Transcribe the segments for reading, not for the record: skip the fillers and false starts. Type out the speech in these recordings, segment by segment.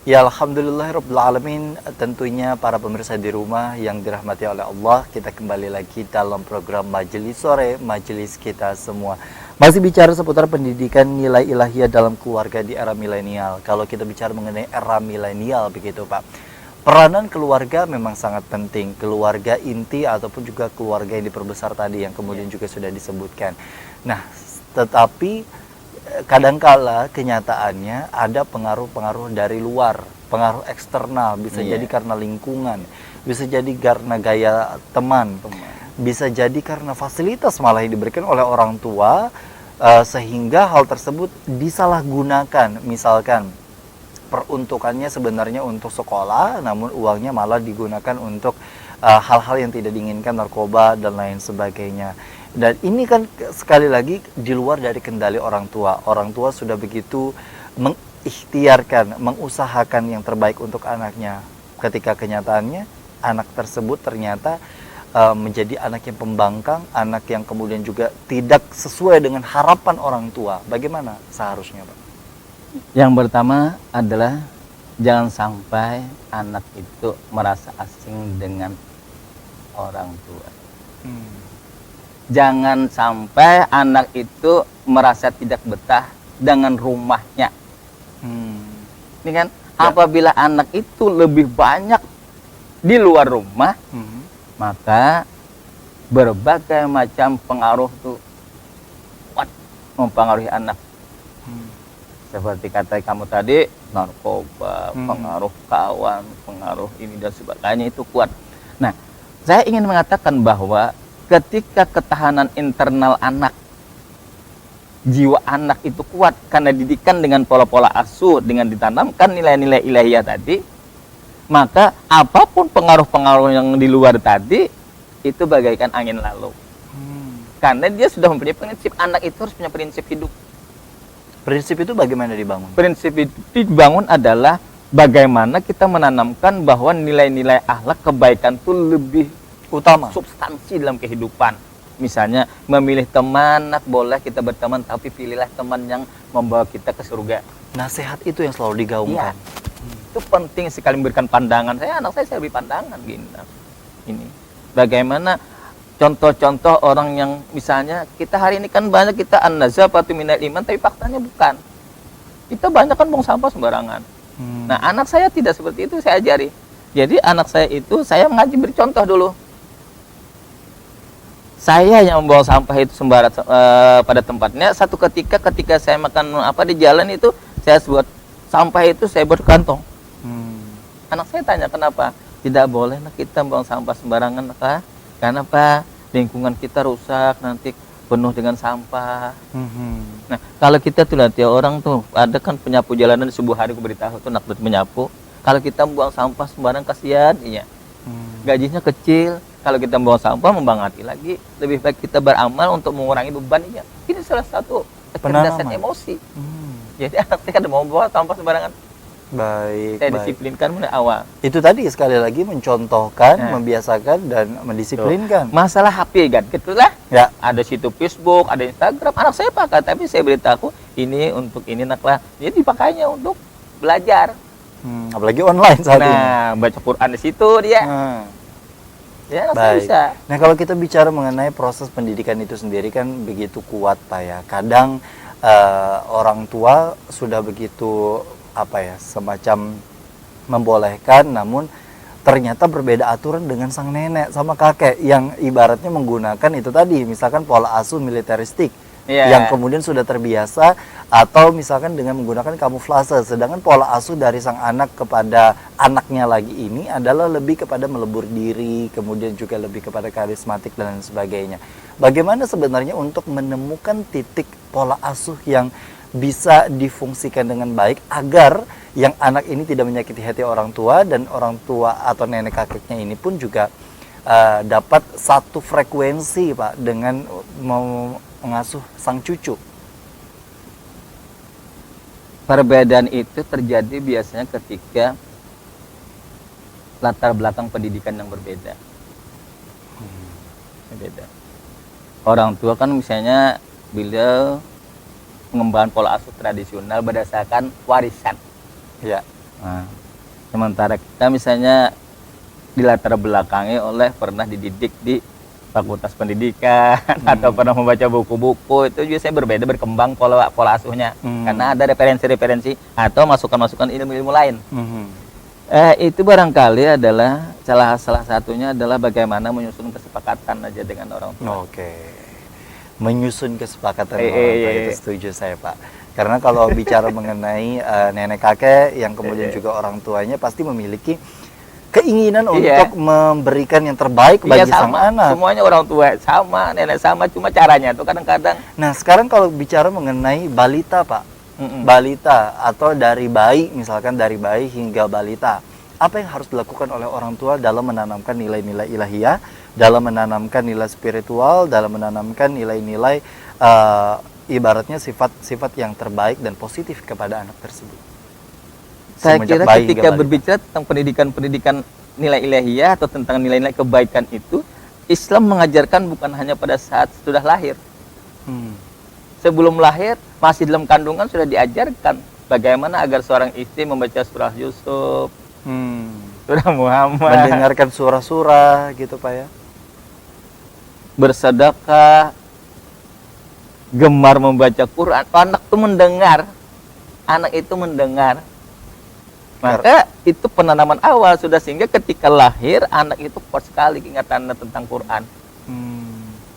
Ya alhamdulillahirabbil alamin. Tentunya para pemirsa di rumah yang dirahmati oleh Allah, kita kembali lagi dalam program Majelis Sore, majelis kita semua. Masih bicara seputar pendidikan nilai ilahiyah dalam keluarga di era milenial. Kalau kita bicara mengenai era milenial begitu, Pak. Peranan keluarga memang sangat penting. Keluarga inti ataupun juga keluarga yang diperbesar tadi yang kemudian juga sudah disebutkan. Nah, tetapi kadangkala kenyataannya ada pengaruh-pengaruh dari luar, pengaruh eksternal, bisa jadi karena lingkungan, bisa jadi karena gaya teman, bisa jadi karena fasilitas malah yang diberikan oleh orang tua, sehingga hal tersebut disalahgunakan. Misalkan peruntukannya sebenarnya untuk sekolah, namun uangnya malah digunakan untuk hal-hal yang tidak diinginkan, narkoba dan lain sebagainya. Dan ini kan sekali lagi di luar dari kendali orang tua. Orang tua sudah begitu mengikhtiarkan, mengusahakan yang terbaik untuk anaknya. Ketika kenyataannya anak tersebut ternyata menjadi anak yang pembangkang, anak yang kemudian juga tidak sesuai dengan harapan orang tua. Bagaimana seharusnya, Pak? Yang pertama adalah jangan sampai anak itu merasa asing dengan orang tua. Jangan sampai anak itu merasa tidak betah dengan rumahnya. Ini kan apabila anak itu lebih banyak di luar rumah, maka berbagai macam pengaruh tuh kuat mempengaruhi anak. Seperti kata kamu tadi, narkoba, pengaruh kawan, pengaruh ini dan sebagainya itu kuat. Nah, saya ingin mengatakan bahwa ketika ketahanan internal anak, jiwa anak itu kuat karena didikan dengan pola-pola asuh, dengan ditanamkan nilai-nilai ilahiyah tadi, maka apapun pengaruh-pengaruh yang di luar tadi itu bagaikan angin lalu. Karena dia sudah mempunyai prinsip, anak itu harus punya prinsip hidup. Prinsip itu bagaimana dibangun? Prinsip itu dibangun adalah bagaimana kita menanamkan bahwa nilai-nilai akhlak kebaikan itu lebih Utama. substansi dalam kehidupan. Misalnya memilih teman, boleh kita berteman, tapi pilihlah teman yang membawa kita ke surga. Nasihat itu yang selalu digaungkan. Itu penting sekali memberikan pandangan. Anak saya beri pandangan gini. Ini bagaimana contoh-contoh orang yang misalnya kita hari ini kan banyak kita an-nazafatu minal iman, tapi faktanya bukan. Kita banyak kan buang sampah sembarangan. Nah, anak saya tidak seperti itu, saya ajari. Jadi anak saya itu saya mengaji beri contoh dulu. Saya yang membawa sampah itu sembarang pada tempatnya. Satu ketika saya makan di jalan itu, saya buat sampah itu saya buat kantong. Anak saya tanya kenapa? Tidak boleh kita buang sampah sembarangan, Pak. Karena Pak, lingkungan kita rusak, nanti penuh dengan sampah. Nah, kalau kita tuh lihat ya orang tuh ada kan penyapu jalanan di subuh hari, aku beritahu tuh nak menyapu. Kalau kita buang sampah sembarang kasihan, iya. Gajinya kecil. Kalau kita membawa sampah membangati lagi, lebih baik kita beramal untuk mengurangi beban. Ya, ini salah satu kecerdasan emosi. Jadi anak saya ada mau bawa sampah sembarangan. Baik. Saya disiplinkan mulai awal. Itu tadi sekali lagi mencontohkan, membiasakan dan mendisiplinkan. Masalah HP gitulah. Ya. Ada situ Facebook, ada Instagram. Anak saya pakai, tapi saya beritahu ini untuk ini naklah. Jadi dipakainya untuk belajar. Apalagi online saat ini. Nah, baca Quran di situ dia. Ya, baik. Bisa. Nah, kalau kita bicara mengenai proses pendidikan itu sendiri kan begitu kuat, Pak ya. Kadang orang tua sudah begitu semacam membolehkan, namun ternyata berbeda aturan dengan sang nenek sama kakek yang ibaratnya menggunakan itu tadi, misalkan pola asuh militeristik. Yang kemudian sudah terbiasa, atau misalkan dengan menggunakan kamuflase, sedangkan pola asuh dari sang anak kepada anaknya lagi ini adalah lebih kepada melebur diri, kemudian juga lebih kepada karismatik dan lain sebagainya. Bagaimana sebenarnya untuk menemukan titik pola asuh yang bisa difungsikan dengan baik agar yang anak ini tidak menyakiti hati orang tua, dan orang tua atau nenek kakeknya ini pun juga dapat satu frekuensi, Pak, dengan mengasuh sang cucu. Perbedaan itu terjadi biasanya ketika latar belakang pendidikan yang berbeda. Beda. Orang tua kan misalnya beliau mengembangkan pola asuh tradisional berdasarkan warisan. Ya. Nah, sementara kita misalnya dilatar belakangi oleh pernah dididik di fakultas pendidikan atau pernah membaca buku-buku, itu biasanya berbeda, berkembang pola asuhnya karena ada referensi-referensi atau masukan-masukan ilmu-ilmu lain. Itu barangkali adalah salah satunya adalah bagaimana menyusun kesepakatan aja dengan orang tua. Oke. Menyusun kesepakatan dengan orang tua, itu setuju saya, Pak. Karena kalau bicara mengenai nenek kakek yang kemudian juga orang tuanya pasti memiliki keinginan untuk memberikan yang terbaik bagi sang anak. Semuanya orang tua sama, nenek sama, cuma caranya tuh kadang-kadang. Nah, sekarang kalau bicara mengenai balita, Pak. Balita atau dari bayi, misalkan dari bayi hingga balita, apa yang harus dilakukan oleh orang tua dalam menanamkan nilai-nilai ilahiyah, dalam menanamkan nilai spiritual, dalam menanamkan nilai-nilai ibaratnya sifat-sifat yang terbaik dan positif kepada anak tersebut? Saya kira ketika berbicara tentang pendidikan nilai ilahiyah atau tentang nilai-nilai kebaikan itu, Islam mengajarkan bukan hanya pada saat sudah lahir. Sebelum lahir, masih dalam kandungan sudah diajarkan bagaimana agar seorang istri membaca surah Yusuf, surah Muhammad, mendengarkan surah-surah gitu, Pak ya. Bersedekah, gemar membaca Quran. Anak itu mendengar. Maka itu penanaman awal sudah, sehingga ketika lahir anak itu kuat sekali ingatannya tentang Quran.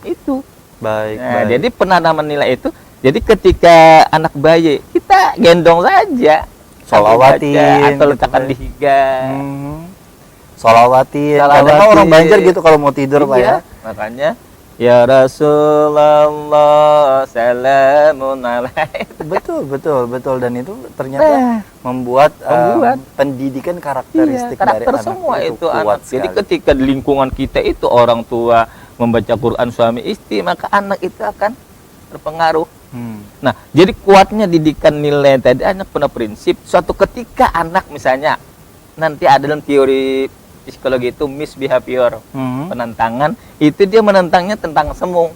Itu. Baik. Jadi penanaman nilai itu, jadi ketika anak bayi kita gendong saja, sholawatin atau letakkan di higa, sholawatin. Karena orang Banjar gitu kalau mau tidur, Pak ya. Makanya ya Rasulullah salamun alaikum. Betul, dan itu ternyata membuat pendidikan karakteristik dari anak semua itu kuat anak. Jadi ketika di lingkungan kita itu orang tua membaca Quran suami istri, maka anak itu akan terpengaruh. Nah, jadi kuatnya didikan nilai tadi, anak punya prinsip. Suatu ketika anak misalnya nanti ada dalam teori psikologi itu misbehavior, penentangan, itu dia menentangnya tentang semu.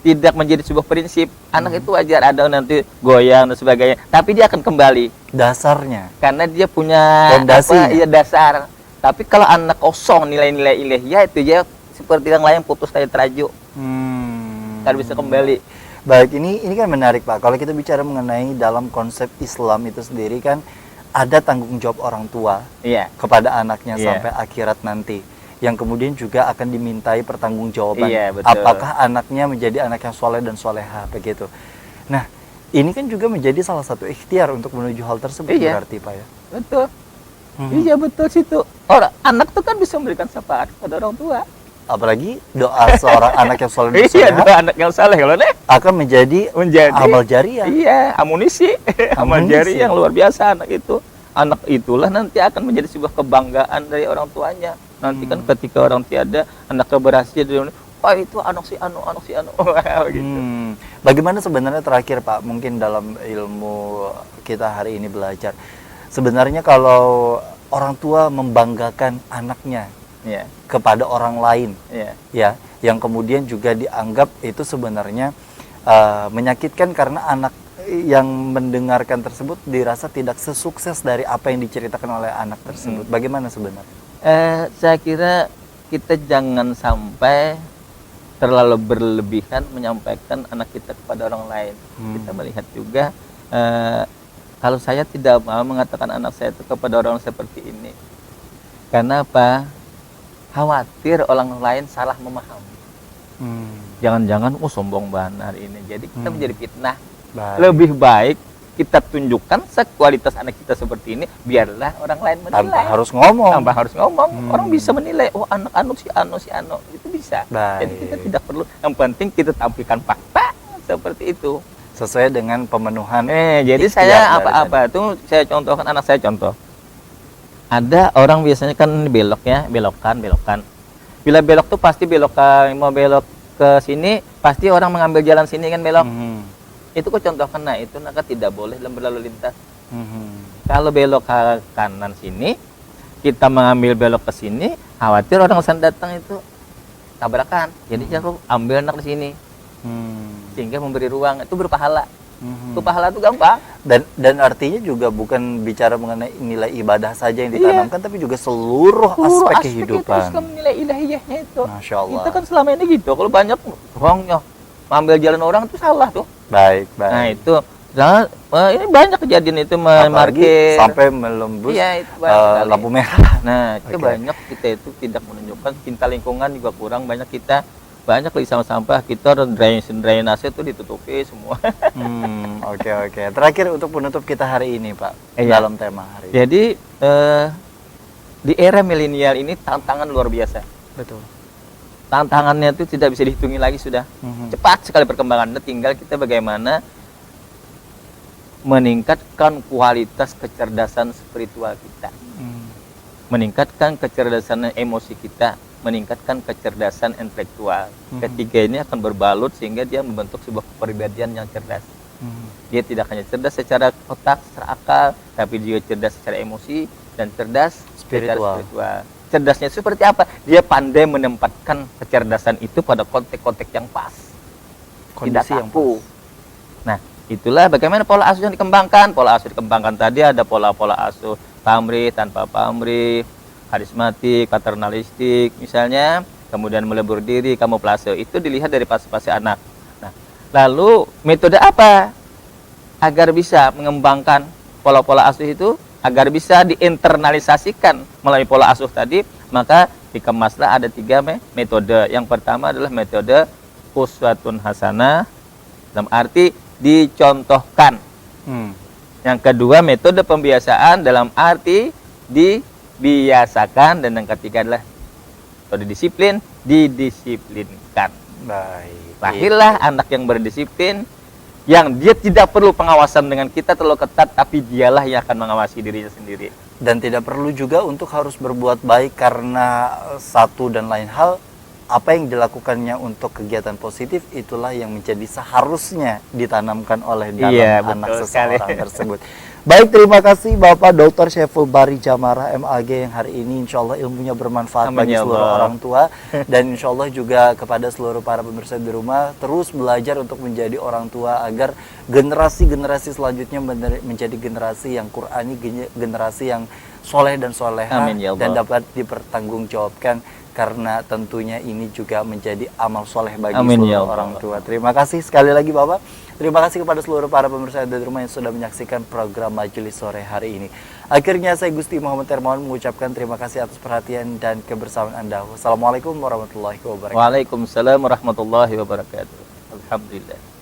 Tidak menjadi sebuah prinsip. Anak itu wajar ada nanti goyang dan sebagainya, tapi dia akan kembali dasarnya karena dia punya dasar. Tapi kalau anak kosong nilai-nilai ilahiyah, itu dia seperti yang lain putus tali terajuk, kan bisa kembali. Baik, ini kan menarik, Pak. Kalau kita bicara mengenai dalam konsep Islam itu sendiri kan ada tanggung jawab orang tua kepada anaknya sampai akhirat nanti, yang kemudian juga akan dimintai pertanggungjawaban apakah anaknya menjadi anak yang soleh dan soleha begitu. Nah, ini kan juga menjadi salah satu ikhtiar untuk menuju hal tersebut, berarti, Pak ya. Betul. Iya betul situ. Orang anak tuh kan bisa memberikan syafaat kepada orang tua. Apalagi doa seorang anak yang soleh dan soleha. Doa anak yang saleh kalau akan menjadi amal jariah. Iya, amunisi. Amal jariah yang luar biasa anak itu. Anak itulah nanti akan menjadi sebuah kebanggaan dari orang tuanya. Nanti kan ketika orang tiada, anaknya berhasil, itu anak si anu. Gitu. Bagaimana sebenarnya terakhir, Pak, mungkin dalam ilmu kita hari ini belajar, sebenarnya kalau orang tua membanggakan anaknya kepada orang lain, yang kemudian juga dianggap itu sebenarnya menyakitkan karena anak yang mendengarkan tersebut dirasa tidak sesukses dari apa yang diceritakan oleh anak tersebut. Bagaimana sebenarnya? Saya kira kita jangan sampai terlalu berlebihan menyampaikan anak kita kepada orang lain. Kita melihat juga kalau saya tidak mau mengatakan anak saya itu kepada orang seperti ini, karena apa? Khawatir orang lain salah memahami. Jangan-jangan sombong benar ini, jadi kita menjadi fitnah. Lebih baik kita tunjukkan sekualitas anak kita seperti ini, biarlah orang lain menilai. Tanpa harus ngomong. Orang bisa menilai, anak anu si anu itu bisa. Jadi kita tidak perlu, yang penting kita tampilkan fakta seperti itu sesuai dengan pemenuhan. Jadi saya apa-apa itu saya contohkan, anak saya contoh. Ada orang biasanya kan belokan. Bila belok tuh pasti mau belok ke sini, pasti orang mengambil jalan sini kan belok. Itu kok contohkan, itu maka tidak boleh dalam berlalu lintas. Kalau belok ke kanan sini, kita mengambil belok ke sini, khawatir orang sana datang itu tabrakan. Jadi jangan ambil anak di sini, sehingga memberi ruang, itu berpahala. Itu pahala itu gampang. Dan artinya juga bukan bicara mengenai nilai ibadah saja yang ditanamkan, tapi juga seluruh aspek kehidupan. Itu nilai ilahiyahnya itu. Masya Allah. Kita kan selama ini gitu. Kalau banyak orangnya ambil jalan orang itu salah tuh. Baik. Nah itu, ini banyak kejadian itu Apalagi memarkir sampai melembus iya, itu banyak sekali. lampu merah. Nah itu Oke. banyak kita itu tidak menunjukkan cinta lingkungan juga kurang. Banyak lagi sampah kita drainase itu ditutupi semua. Oke. Terakhir untuk penutup kita hari ini, Pak, Iya. dalam tema hari ini. Jadi di era milenial ini tantangan luar biasa. Betul. Tantangannya itu tidak bisa dihitungi lagi sudah. Cepat sekali perkembangannya, tinggal kita bagaimana meningkatkan kualitas kecerdasan spiritual kita, meningkatkan kecerdasan emosi kita, meningkatkan kecerdasan intelektual. Ketiga ini akan berbalut sehingga dia membentuk sebuah kepribadian yang cerdas. Dia tidak hanya cerdas secara otak, secara akal, tapi juga cerdas secara emosi dan cerdas secara spiritual. Cerdasnya seperti apa? Dia pandai menempatkan kecerdasan itu pada konteks-konteks yang pas. Tidak Kondisi yang kaku. Nah, itulah bagaimana pola asuh yang dikembangkan. Pola asuh dikembangkan tadi ada pola-pola asuh pamrih, tanpa pamrih, karismatik, paternalistik misalnya, kemudian melebur diri, kamuflase. Itu dilihat dari fase-fase anak. Nah, lalu metode apa agar bisa mengembangkan pola-pola asuh itu, agar bisa diinternalisasikan melalui pola asuh tadi? Maka dikemaslah ada 3 metode. Yang pertama adalah metode uswatun hasanah, dalam arti dicontohkan. Yang kedua metode pembiasaan, dalam arti dibiasakan. Dan yang ketiga adalah metode disiplin, didisiplinkan. Baik. Lahirlah anak yang berdisiplin, yang dia tidak perlu pengawasan dengan kita terlalu ketat, tapi dialah yang akan mengawasi dirinya sendiri. Dan tidak perlu juga untuk harus berbuat baik karena satu dan lain hal. Apa yang dilakukannya untuk kegiatan positif itulah yang menjadi seharusnya ditanamkan oleh dalam anak seseorang tersebut. Baik, terima kasih Bapak Dr. Syaiful Bari Jamara MAG yang hari ini insya Allah ilmunya bermanfaat bagi seluruh orang tua. Dan insya Allah juga kepada seluruh para pemirsa di rumah, terus belajar untuk menjadi orang tua agar generasi-generasi selanjutnya menjadi generasi yang Qur'ani, generasi yang soleh dan soleha, dan dapat dipertanggungjawabkan, karena tentunya ini juga menjadi amal soleh bagi seluruh orang tua. Terima kasih sekali lagi Bapak. Terima kasih kepada seluruh para pemirsa di rumah yang sudah menyaksikan program Majelis Sore hari ini. Akhirnya saya Gusti Muhammad Hermawan mengucapkan terima kasih atas perhatian dan kebersamaan Anda. Wassalamualaikum warahmatullahi wabarakatuh. Waalaikumsalam warahmatullahi wabarakatuh. Alhamdulillah.